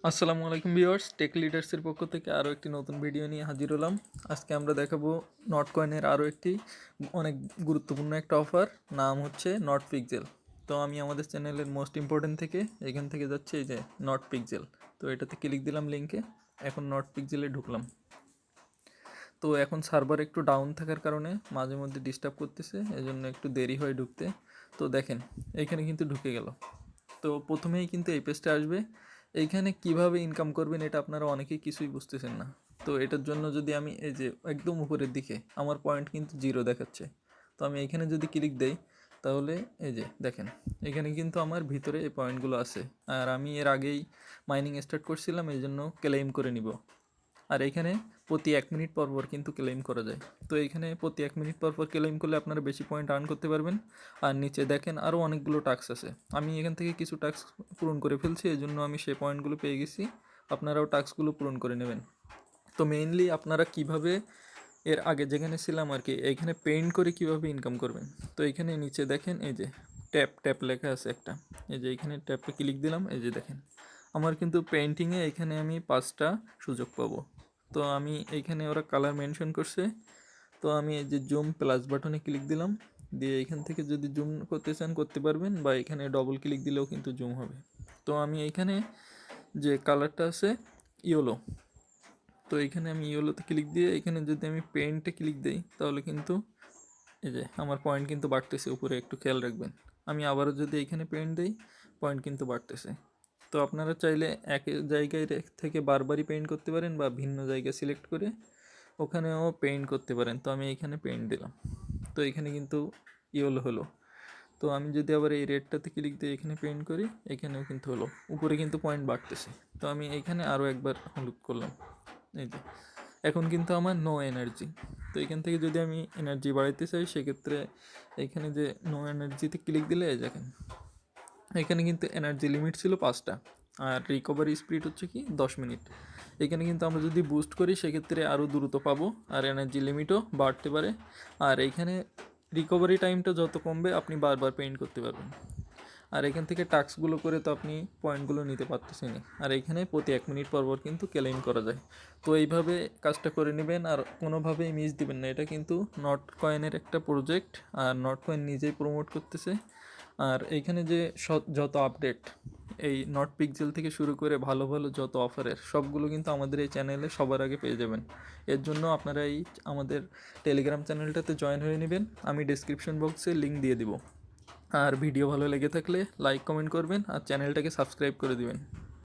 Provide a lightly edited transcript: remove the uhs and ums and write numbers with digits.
আসসালামু আলাইকুম viewers, take লিডার্সের পক্ষ থেকে আরও একটি নতুন ভিডিও নিয়ে হাজির হলাম। আজকে আমরা দেখাবো নট কয়েনের আরও একটি অনেক গুরুত্বপূর্ণ একটা অফার, নাম হচ্ছে নট পিক্সেল। তো আমি আমাদের চ্যানেলের মোস্ট ইম্পর্টেন্ট থেকে এখান থেকে যাচ্ছে এই যে নট পিক্সেল। তো এটাতে ক্লিক দিলাম লিঙ্কে, এখন নট পিক্সেলে ঢুকলাম। তো এখন সার্ভার একটু ডাউন থাকার কারণে মাঝে মধ্যে ডিস্টার্ব করতেছে, এজন্য একটু দেরি হয় ঢুকতে। তো দেখেন এইখানে কিন্তু ঢুকে গেল। তো প্রথমেই কিন্তু এই পেজটা আসবে। এইখানে কিভাবে ইনকাম করবেন এটা আপনারা অনেকেই কিছুই বুঝতেছেন না। তো এটার জন্য যদি আমি এই যে একদম উপরের দিকে আমার পয়েন্ট কিন্তু 0 দেখাচ্ছে। তো আমি এইখানে যদি ক্লিক দেই তাহলে এই যে দেখেন এখানে কিন্তু আমার ভিতরে এই পয়েন্টগুলো আছে। আর আমি এর আগেই মাইনিং স্টার্ট করছিলাম, এই জন্য ক্লেম করে নিব। আর এখানে প্রতি 1 মিনিট পর পর কিন্তু ক্লেম করা যায়। তো এইখানে প্রতি 1 মিনিট পর পর ক্লেম করলে আপনারা বেশি পয়েন্ট আর্ন করতে পারবেন। আর নিচে দেখেন আরও অনেকগুলো টাস্ক আছে। আমি এখান থেকে কিছু টাস্ক পূরণ করে ফেলছি, এই জন্য আমি সেই পয়েন্টগুলো পেয়ে গেছি। আপনারাও টাস্কগুলো পূরণ করে নেবেন। তো মেইনলি আপনারা কিভাবে এর আগে যেখানে ছিলাম আর কি, এইখানে পেইন্ট করে কিভাবে ইনকাম করবেন। তো এইখানে নিচে দেখেন এই যে ট্যাপ ট্যাপ লেখা আছে একটা, এই যে এইখানে ট্যাপে ক্লিক দিলাম। এই যে দেখেন আমার কিন্তু পেইন্টিংয়ে এখানে আমি 5টা সুযোগ পাবো। তো আমি এইখানে ওরা কালার মেনশন করছে। তো আমি এই যে জুম প্লাস বাটনে ক্লিক দিলাম, দিয়ে এখান থেকে যদি জুম করতে চান করতে পারবেন, বা এখানে ডবল ক্লিক দিলেও কিন্তু জুম হবে। তো আমি এইখানে যে কালারটা আছে ইয়েলো, তো এইখানে আমি ইয়েলোতে ক্লিক দিয়ে এখানে যদি আমি পেইন্টে ক্লিক দিই তাহলে কিন্তু এই যে আমার পয়েন্ট কিন্তু বাড়তেছে উপরে, একটু খেয়াল রাখবেন। আমি আবারও যদি এখানে পেইন্ট দিই পয়েন্ট কিন্তু বাড়তেছে। তো আপনারা চাইলে এক জায়গায় থেকে বারবারই পেইন্ট করতে পারেন, বা ভিন্ন জায়গা সিলেক্ট করে ওখানেও পেইন্ট করতে পারেন। তো আমি এখানে পেইন্ট দিলাম, তো এখানে কিন্তু ইয়েলো হলো। তো আমি যদি আবার এই রেডটাতে ক্লিক দিয়ে এখানে পেইন্ট করি, এখানেও কিন্তু হলো, উপরে কিন্তু পয়েন্ট বাড়তেছে। তো আমি এখানে আরও একবার হলুদ করলাম, এই যে এখন কিন্তু আমার নো এনার্জি। তো এখান থেকে যদি আমি এনার্জি বাড়াইতে চাই সেক্ষেত্রে এখানে যে নো এনার্জিতে ক্লিক দিলে দেখেন এখানে কিন্তু এনার্জি লিমিট ছিল 5টা, আর রিকভারি স্পিড হচ্ছে কি 10 মিনিট। এখানে কিন্তু আমরা যদি বুস্ট করি সেক্ষেত্রে আরও দ্রুত পাবো, আর এনার্জি লিমিটও বাড়তে পারে। আর এইখানে রিকভারি টাইমটা যত কমবে আপনি বারবার পেইন্ট করতে পারবেন। আর এখান থেকে টাস্কগুলো করে তো আপনি পয়েন্টগুলো নিতে পারতেছেন। আর এইখানে প্রতি 1 মিনিট পর পর কিন্তু ক্লেম করা যায়। তো এইভাবে কাজটা করে নেবেন, আর কোনোভাবেই মিস দিবেন না। এটা কিন্তু নট কয়েনের একটা প্রজেক্ট, আর নট কয়েন নিজেই প্রমোট করতেছে। আর এইখানে যে যত আপডেট এই নট পিক্সেল থেকে শুরু করে ভালো ভালো যত অফারের সবগুলো কিন্তু আমাদের এই চ্যানেলে সবার আগে পেয়ে যাবেন। এর জন্য আপনারা এই আমাদের টেলিগ্রাম চ্যানেলটাতে জয়েন হয়ে নেবেন, আমি ডেসক্রিপশন বক্সে লিঙ্ক দিয়ে দিব। আর ভিডিও ভালো লেগে থাকলে লাইক কমেন্ট করবেন, আর চ্যানেলটাকে সাবস্ক্রাইব করে দিবেন।